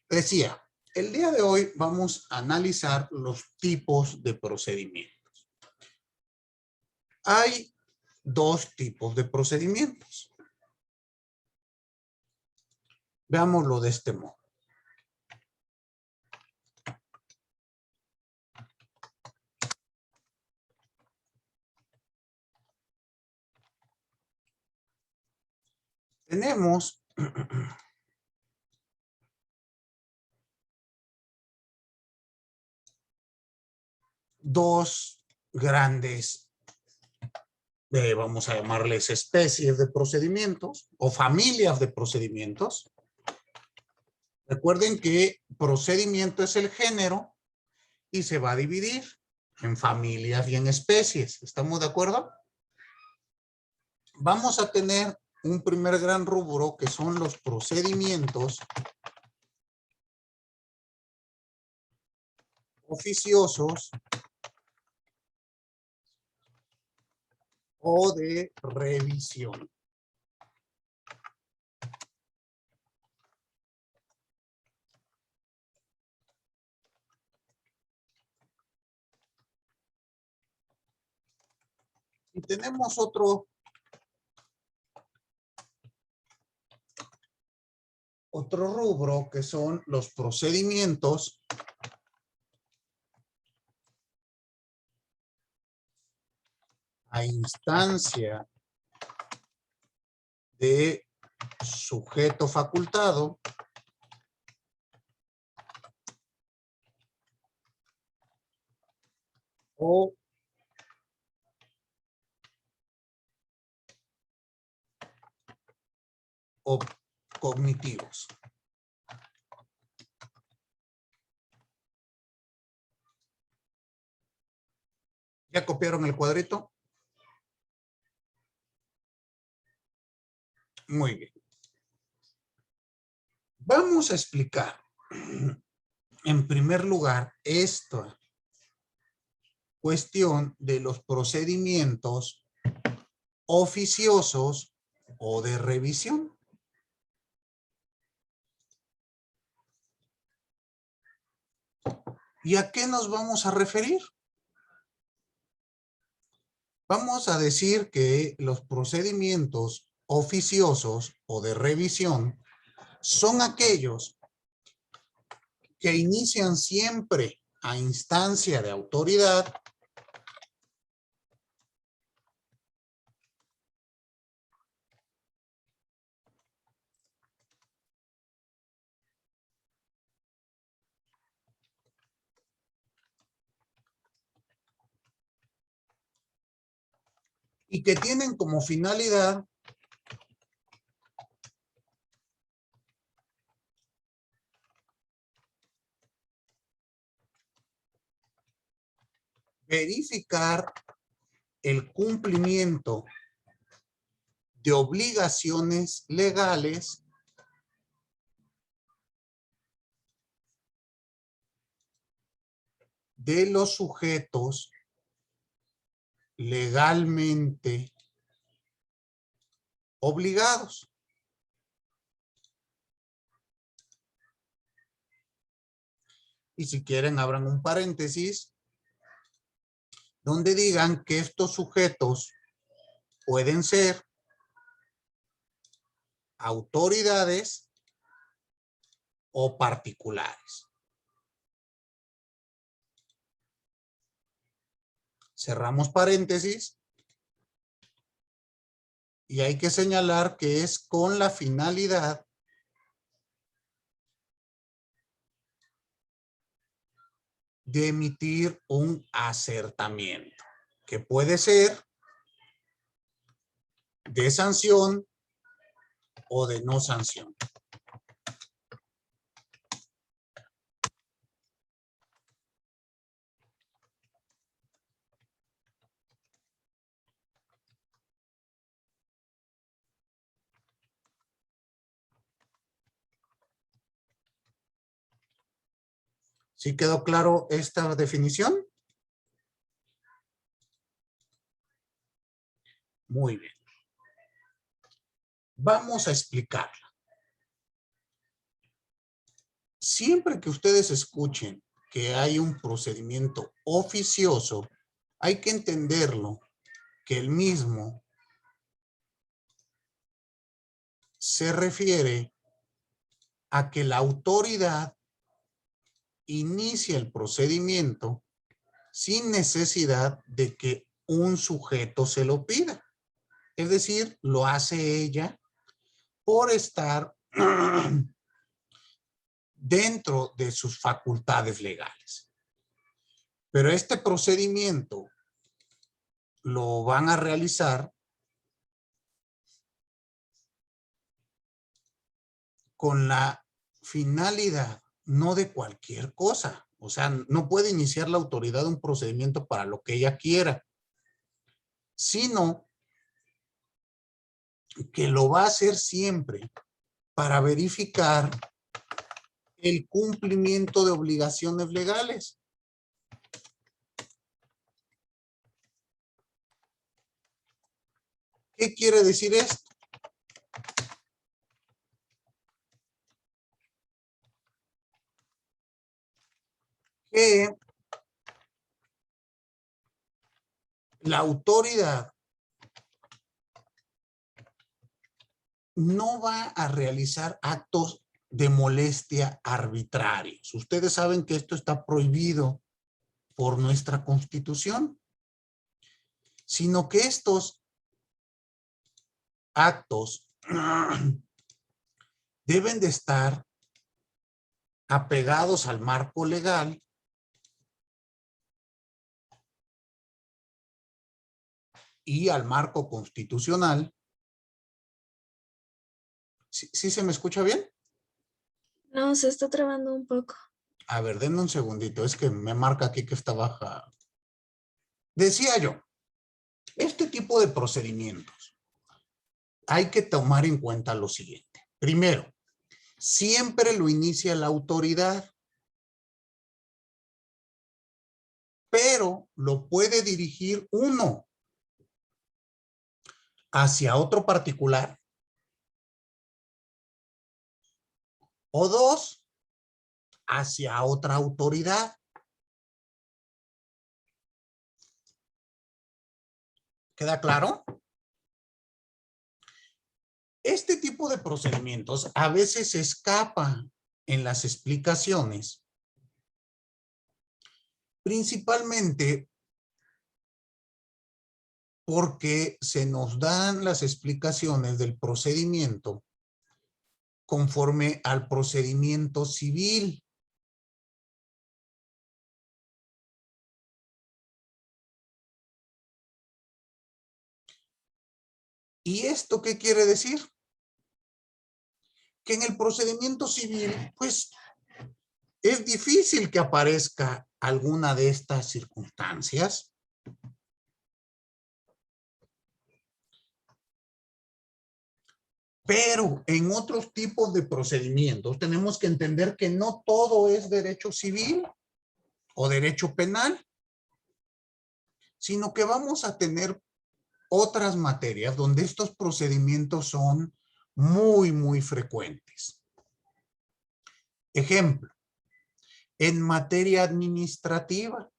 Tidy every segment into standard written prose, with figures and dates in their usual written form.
Decía, el día de hoy vamos a analizar los tipos de procedimientos. Hay dos tipos de procedimientos. Veámoslo de este modo. Tenemos dos grandes, vamos a llamarles especies de procedimientos o familias de procedimientos. Recuerden que procedimiento es el género y se va a dividir en familias y en especies. ¿Estamos de acuerdo? Vamos a tener un primer gran rubro que son los procedimientos oficiosos o de revisión. Y tenemos otro rubro que son los procedimientos a instancia de sujeto facultado o cognitivos. ¿Ya copiaron el cuadrito? Muy bien. Vamos a explicar, en primer lugar, esta cuestión de los procedimientos oficiosos o de revisión. ¿Y a qué nos vamos a referir? Vamos a decir que los procedimientos oficiosos o de revisión son aquellos que inician siempre a instancia de autoridad y que tienen como finalidad verificar el cumplimiento de obligaciones legales de los sujetos legalmente obligados. Y si quieren, abran un paréntesis donde digan que estos sujetos pueden ser autoridades o particulares. Cerramos paréntesis y hay que señalar que es con la finalidad de emitir un acertamiento, que puede ser de sanción o de no sanción. ¿Sí quedó claro esta definición? Muy bien. Vamos a explicarla. siempre que ustedes escuchen que hay un procedimiento oficioso, hay que entenderlo que el mismo se refiere a que la autoridad inicia el procedimiento sin necesidad de que un sujeto se lo pida. Es decir, lo hace ella por estar dentro de sus facultades legales. Pero este procedimiento lo van a realizar con la finalidad, no de cualquier cosa. O sea, no puede iniciar la autoridad un procedimiento para lo que ella quiera, sino que lo va a hacer siempre para verificar el cumplimiento de obligaciones legales. ¿Qué quiere decir esto? Que la autoridad no va a realizar actos de molestia arbitrarios. Ustedes saben que esto está prohibido por nuestra Constitución, sino que estos actos deben de estar apegados al marco legal y al marco constitucional. ¿Sí se me escucha bien? No, se está trabando un poco. A ver, denme un segundito, es que me marca aquí que está baja. Decía yo, este tipo de procedimientos hay que tomar en cuenta lo siguiente. Primero, siempre lo inicia la autoridad, pero lo puede dirigir uno hacia otro particular o dos hacia otra autoridad. ¿Queda claro? Este tipo de procedimientos a veces se escapa en las explicaciones, principalmente porque se nos dan las explicaciones del procedimiento conforme al procedimiento civil. ¿Y esto qué quiere decir? Que en el procedimiento civil, pues, es difícil que aparezca alguna de estas circunstancias. Pero en otros tipos de procedimientos tenemos que entender que no todo es derecho civil o derecho penal, sino que vamos a tener otras materias donde estos procedimientos son muy, muy frecuentes. Ejemplo, en materia administrativa.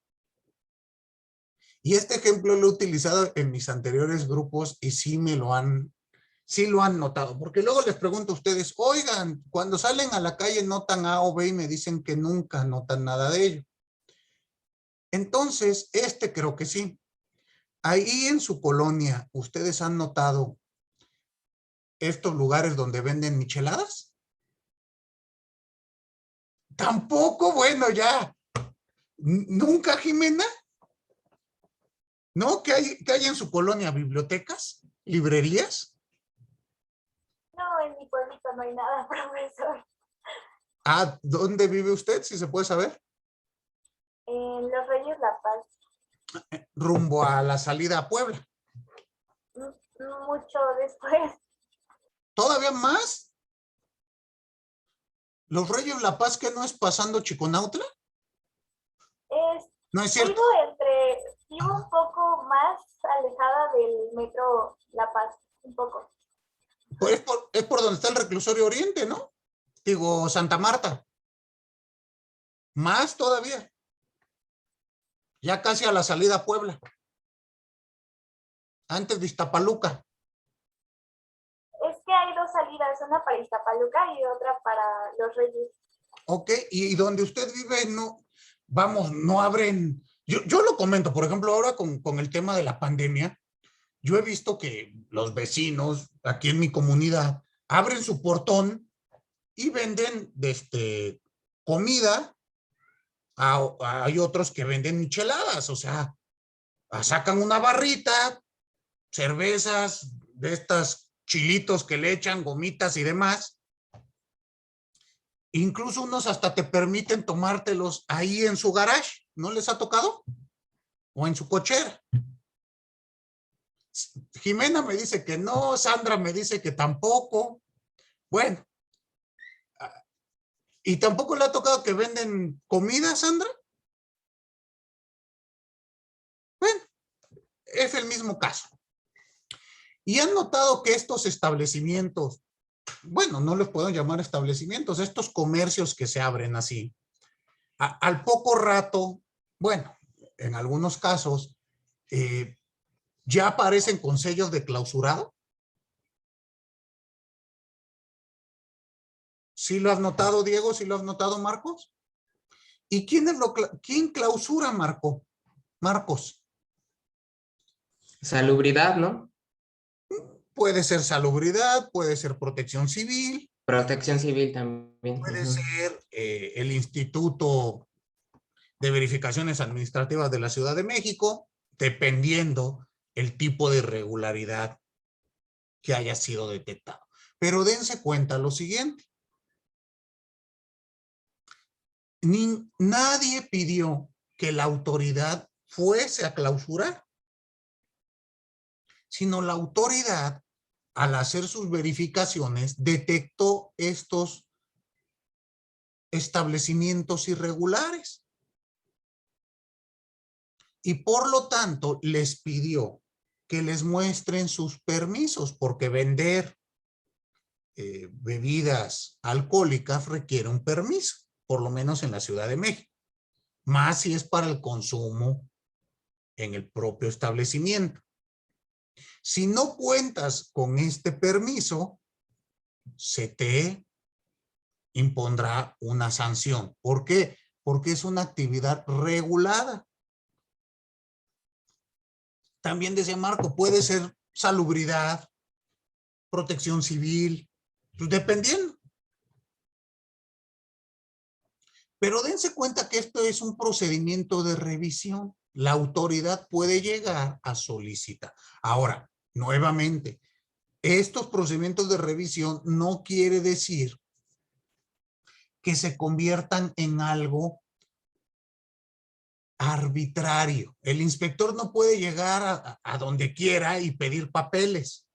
Y este ejemplo lo he utilizado en mis anteriores grupos y sí lo han notado, porque luego les pregunto a ustedes, oigan, cuando salen a la calle notan A o B y me dicen que nunca notan nada de ello. Entonces, creo que sí. Ahí en su colonia, ¿ustedes han notado estos lugares donde venden micheladas? Tampoco, bueno, ya. ¿Nunca, Jimena? ¿No? ¿Qué hay en su colonia? ¿Bibliotecas? ¿Librerías? No, en mi pueblito no hay nada, profesor. Ah, ¿dónde vive usted, si se puede saber? En Los Reyes La Paz. Rumbo a la salida a Puebla. Mucho después. ¿Todavía más? ¿Los Reyes La Paz que no es pasando Chiconautla? No es cierto. Vivo un poco más alejada del metro La Paz, un poco. Pues es por donde está el reclusorio oriente, ¿no? Digo, Santa Marta. Más todavía. Ya casi a la salida a Puebla. Antes de Iztapaluca. Es que hay dos salidas, una para Iztapaluca y otra para Los Reyes. Ok, y donde usted vive, no, vamos, no abren. Yo lo comento, por ejemplo, ahora con el tema de la pandemia, yo he visto que los vecinos aquí en mi comunidad abren su portón y venden comida. Hay otros que venden micheladas, o sea, sacan una barrita, cervezas, de estas chilitos que le echan, gomitas y demás. Incluso unos hasta te permiten tomártelos ahí en su garage. ¿No les ha tocado? O en su cochera. Jimena me dice que no, Sandra me dice que tampoco. Bueno, ¿y tampoco le ha tocado que venden comida, Sandra? Bueno, es el mismo caso. Y han notado que estos establecimientos, bueno, no les puedo llamar establecimientos, estos comercios que se abren así, al poco rato, bueno, en algunos casos, ya aparecen con sellos de clausurado. ¿Sí lo has notado, Diego? ¿Sí lo has notado, Marcos? ¿Y quién clausura, Marcos? Salubridad, ¿no? Puede ser salubridad, puede ser protección civil, Protección civil también. puede Ujú. ser el Instituto de Verificaciones Administrativas de la Ciudad de México, dependiendo el tipo de irregularidad que haya sido detectado. Pero dense cuenta lo siguiente. Nadie pidió que la autoridad fuese a clausurar, sino la autoridad, al hacer sus verificaciones, detectó estos establecimientos irregulares y por lo tanto les pidió que les muestren sus permisos, porque vender bebidas alcohólicas requiere un permiso, por lo menos en la Ciudad de México, más si es para el consumo en el propio establecimiento. Si no cuentas con este permiso, se te impondrá una sanción. ¿Por qué? Porque es una actividad regulada. También decía Marco, puede ser salubridad, protección civil, pues dependiendo. Pero dense cuenta que esto es un procedimiento de revisión. La autoridad puede llegar a solicitar. Ahora, nuevamente, estos procedimientos de revisión no quiere decir que se conviertan en algo arbitrario. El inspector no puede llegar a donde quiera y pedir papeles.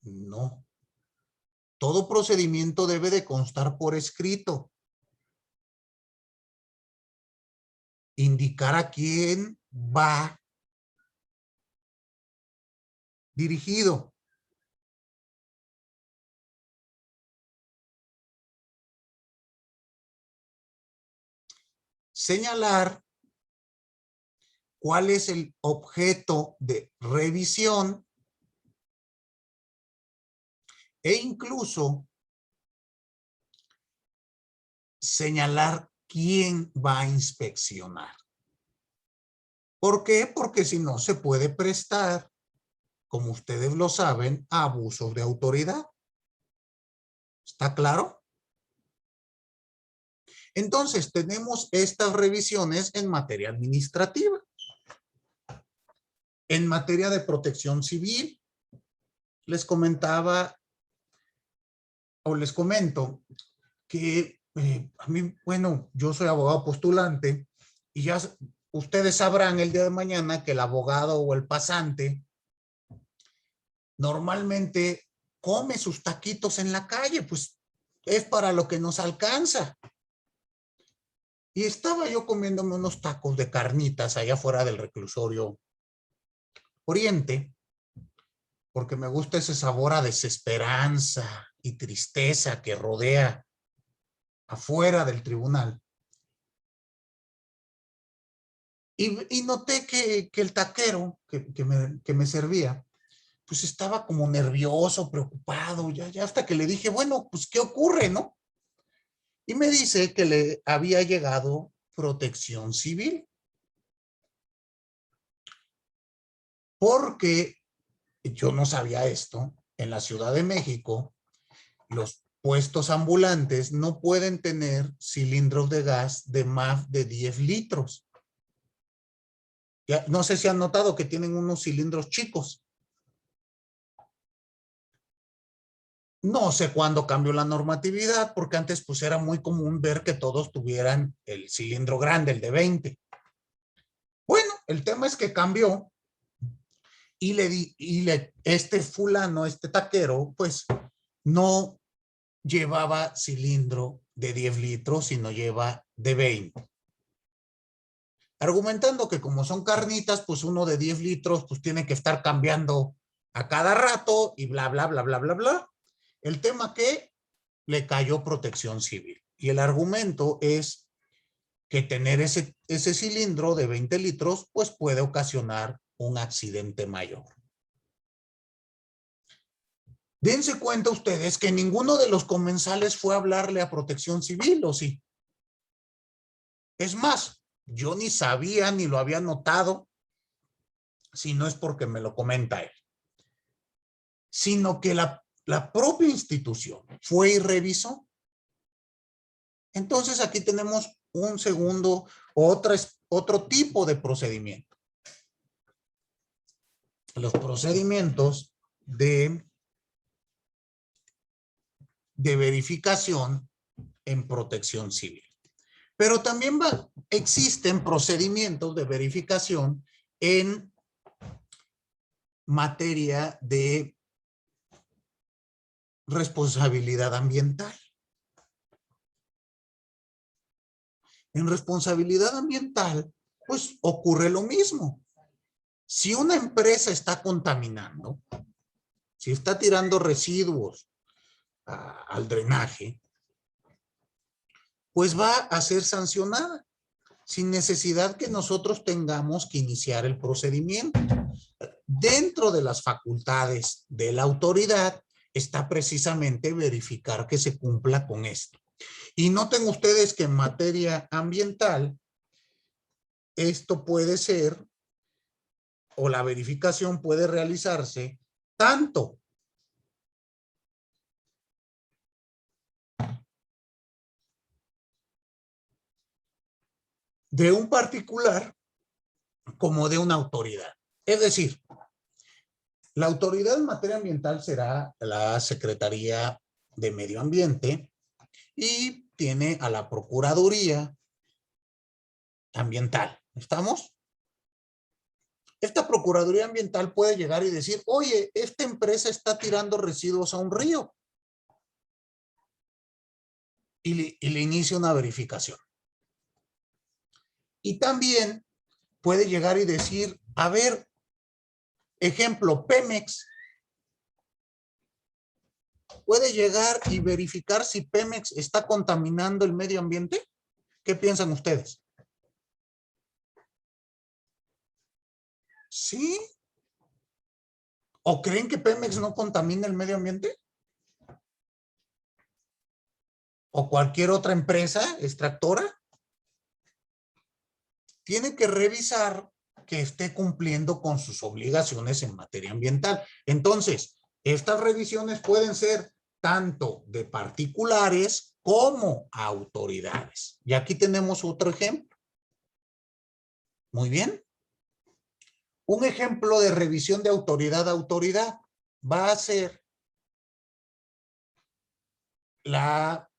No. Todo procedimiento debe de constar por escrito. Indicar a quién va dirigido. Señalar cuál es el objeto de revisión e incluso señalar quién va a inspeccionar. ¿Por qué? Porque si no se puede prestar, como ustedes lo saben, a abusos de autoridad. ¿Está claro? Entonces, tenemos estas revisiones en materia administrativa. En materia de protección civil, les comentaba o les comento que a mí, bueno, yo soy abogado postulante y ya ustedes sabrán el día de mañana que el abogado o el pasante normalmente come sus taquitos en la calle, pues es para lo que nos alcanza. Y estaba yo comiéndome unos tacos de carnitas allá afuera del reclusorio Oriente, porque me gusta ese sabor a desesperanza y tristeza que rodea afuera del tribunal. Y noté que el taquero que me servía, pues estaba como nervioso, preocupado, ya hasta que le dije, bueno, pues, ¿qué ocurre, no? Y me dice que le había llegado protección civil. Porque yo no sabía esto, en la Ciudad de México, los puestos ambulantes no pueden tener cilindros de gas de más de 10 litros. Ya, no sé si han notado que tienen unos cilindros chicos. No sé cuándo cambió la normatividad, porque antes pues era muy común ver que todos tuvieran el cilindro grande, el de 20. Bueno, el tema es que cambió y este fulano, este taquero, pues no llevaba cilindro de 10 litros, sino lleva de 20. Argumentando que como son carnitas, pues uno de 10 litros, pues tiene que estar cambiando a cada rato y bla, bla, bla, bla, bla, bla. El tema que le cayó protección civil. Y el argumento es que tener ese cilindro de 20 litros, pues puede ocasionar un accidente mayor. Dense cuenta ustedes que ninguno de los comensales fue a hablarle a protección civil, ¿o sí? Es más, yo ni sabía ni lo había notado, si no es porque me lo comenta él, sino que la propia institución fue y revisó. Entonces aquí tenemos un segundo, otro tipo de procedimiento. Los procedimientos de verificación en protección civil. Pero también existen procedimientos de verificación en materia de responsabilidad ambiental. En responsabilidad ambiental, pues ocurre lo mismo. Si una empresa está contaminando, si está tirando residuos al drenaje, pues va a ser sancionada sin necesidad que nosotros tengamos que iniciar el procedimiento. Dentro de las facultades de la autoridad está precisamente verificar que se cumpla con esto. Y noten ustedes que en materia ambiental, esto puede ser, o la verificación puede realizarse tanto de un particular como de una autoridad. Es decir, la autoridad en materia ambiental será la Secretaría de Medio Ambiente y tiene a la Procuraduría Ambiental. ¿Estamos? Esta Procuraduría Ambiental puede llegar y decir, oye, esta empresa está tirando residuos a un río. Y le inicia una verificación. Y también puede llegar y decir, a ver, ejemplo, Pemex. ¿Puede llegar y verificar si Pemex está contaminando el medio ambiente? ¿Qué piensan ustedes? ¿Sí? ¿O creen que Pemex no contamina el medio ambiente? ¿O cualquier otra empresa extractora? Tiene que revisar que esté cumpliendo con sus obligaciones en materia ambiental. Entonces, estas revisiones pueden ser tanto de particulares como autoridades. Y aquí tenemos otro ejemplo. Muy bien. Un ejemplo de revisión de autoridad a autoridad va a ser la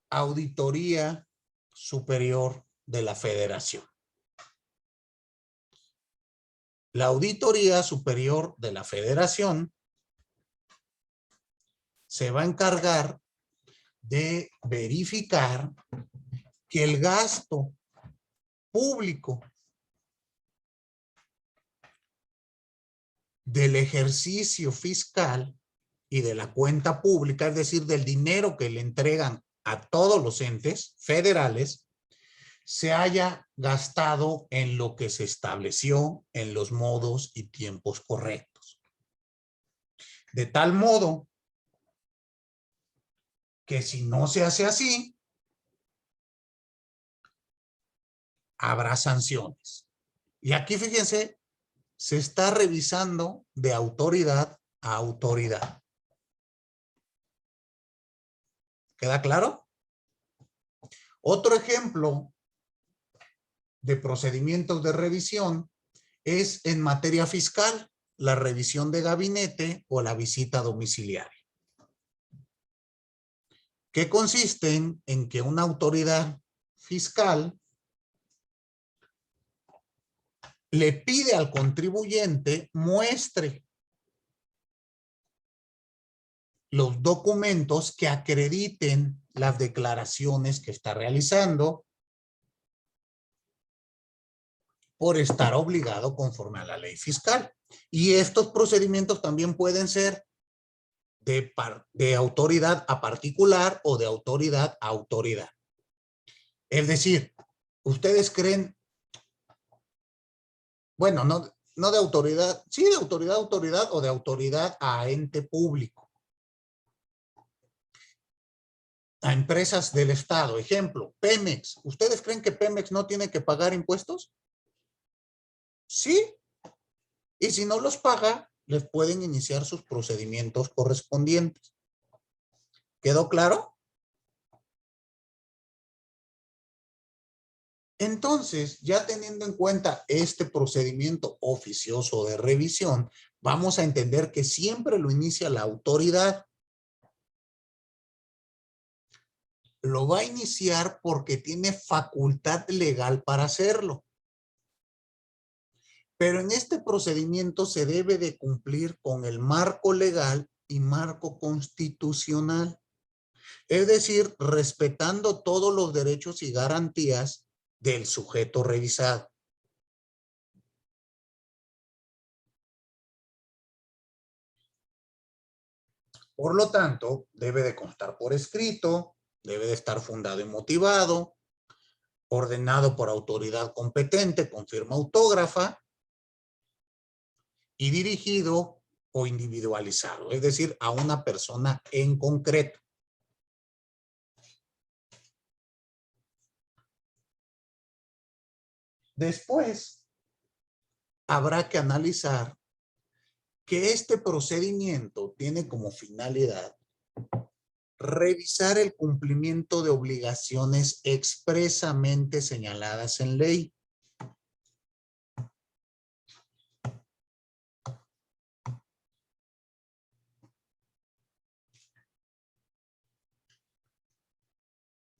Auditoría Superior de la Federación. La Auditoría Superior de la Federación se va a encargar de verificar que el gasto público del ejercicio fiscal y de la cuenta pública, es decir, del dinero que le entregan a todos los entes federales, se haya gastado en lo que se estableció en los modos y tiempos correctos. De tal modo que si no se hace así, habrá sanciones. Y aquí fíjense, se está revisando de autoridad a autoridad. ¿Queda claro? Otro ejemplo de procedimientos de revisión es en materia fiscal, la revisión de gabinete o la visita domiciliaria. Que consisten en que una autoridad fiscal le pide al contribuyente muestre los documentos que acrediten las declaraciones que está realizando por estar obligado conforme a la ley fiscal. Y estos procedimientos también pueden ser de autoridad a particular o de autoridad a autoridad. Es decir, ustedes creen, bueno, no de autoridad, sí de autoridad a autoridad o de autoridad a ente público. A empresas del Estado. Ejemplo, Pemex. ¿Ustedes creen que Pemex no tiene que pagar impuestos? Sí. Y si no los paga, les pueden iniciar sus procedimientos correspondientes. ¿Quedó claro? Entonces, ya teniendo en cuenta este procedimiento oficioso de revisión, vamos a entender que siempre lo inicia la autoridad. Lo va a iniciar porque tiene facultad legal para hacerlo. Pero en este procedimiento se debe de cumplir con el marco legal y marco constitucional. Es decir, respetando todos los derechos y garantías del sujeto revisado. Por lo tanto, debe de constar por escrito, debe de estar fundado y motivado, ordenado por autoridad competente con firma autógrafa y dirigido o individualizado, es decir, a una persona en concreto. Después, habrá que analizar que este procedimiento tiene como finalidad revisar el cumplimiento de obligaciones expresamente señaladas en ley.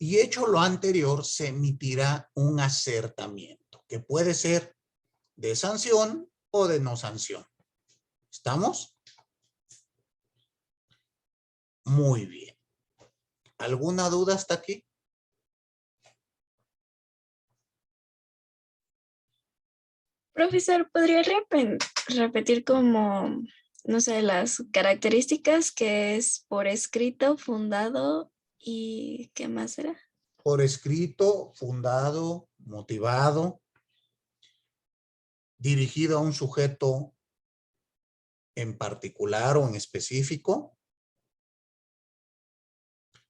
Y hecho lo anterior, se emitirá un acertamiento, que puede ser de sanción o de no sanción. ¿Estamos? Muy bien. ¿Alguna duda hasta aquí? Profesor, ¿podría repetir como, no sé, las características que es por escrito, fundado y qué más era? Por escrito, fundado, motivado, dirigido a un sujeto en particular o en específico,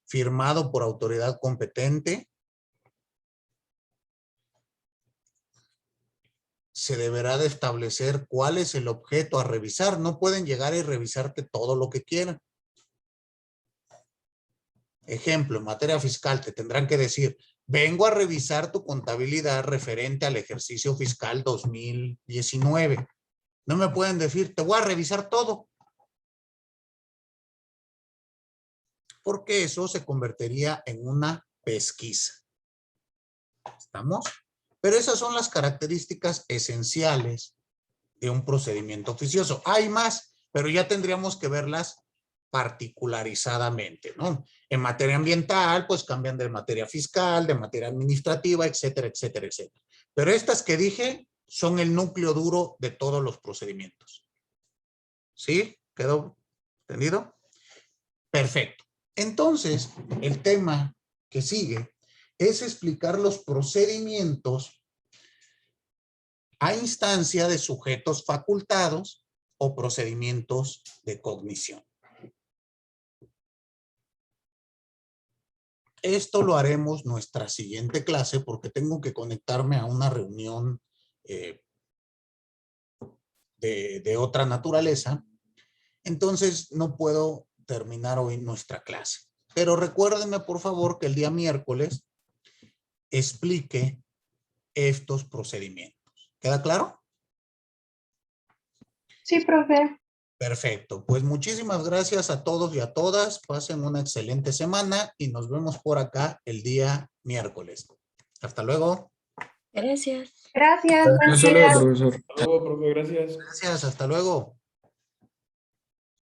firmado por autoridad competente, se deberá de establecer cuál es el objeto a revisar. No pueden llegar y revisarte todo lo que quieran. Ejemplo, en materia fiscal te tendrán que decir, vengo a revisar tu contabilidad referente al ejercicio fiscal 2019. No me pueden decir, te voy a revisar todo. Porque eso se convertiría en una pesquisa. ¿Estamos? Pero esas son las características esenciales de un procedimiento oficioso. Hay más, pero ya tendríamos que verlas particularizadamente, ¿no? En materia ambiental, pues cambian de materia fiscal, de materia administrativa, etcétera, etcétera, etcétera. Pero estas que dije son el núcleo duro de todos los procedimientos. ¿Sí? ¿Quedó entendido? Perfecto. Entonces, el tema que sigue es explicar los procedimientos a instancia de sujetos facultados o procedimientos de cognición. Esto lo haremos nuestra siguiente clase porque tengo que conectarme a una reunión de otra naturaleza. Entonces no puedo terminar hoy nuestra clase. Pero recuérdenme por favor que el día miércoles explique estos procedimientos. ¿Queda claro? Sí, profe. Perfecto. Pues muchísimas gracias a todos y a todas. Pasen una excelente semana y nos vemos por acá el día miércoles. Hasta luego. Gracias. Gracias. Buen Hasta luego, día. profesor. Hasta luego, profe, gracias. Gracias. Hasta luego.